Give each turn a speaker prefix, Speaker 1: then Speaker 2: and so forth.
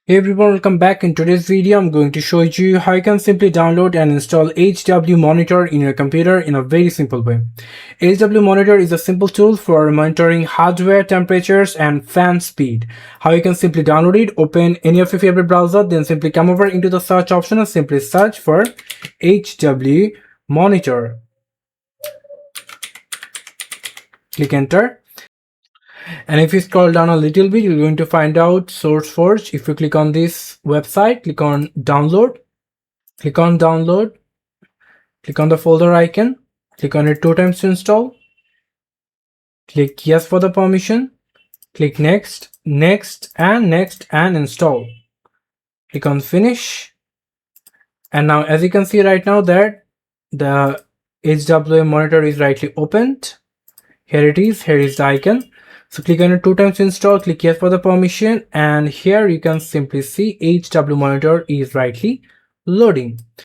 Speaker 1: Hey everyone, welcome back. In today's video, I'm going to show you how you can simply download and install HWMonitor in your computer in a very simple way. HWMonitor is a simple tool for monitoring hardware temperatures and fan speed. How you can simply download it, open any of your favorite browser, then simply come over into the search option and simply search for HWMonitor. Click enter. And if you scroll down a little bit, you're going to find out SourceForge. If you click on this website, click on download, click on download, click on the folder icon, click on it 2 times to install, click yes for the permission, click next, next and install. Click on finish. And now as you can see right now that the HWMonitor is rightly opened. Here it is, here is the icon. So click on it 2 times to install, click yes for the permission, and here you can simply see HWMonitor is rightly loading.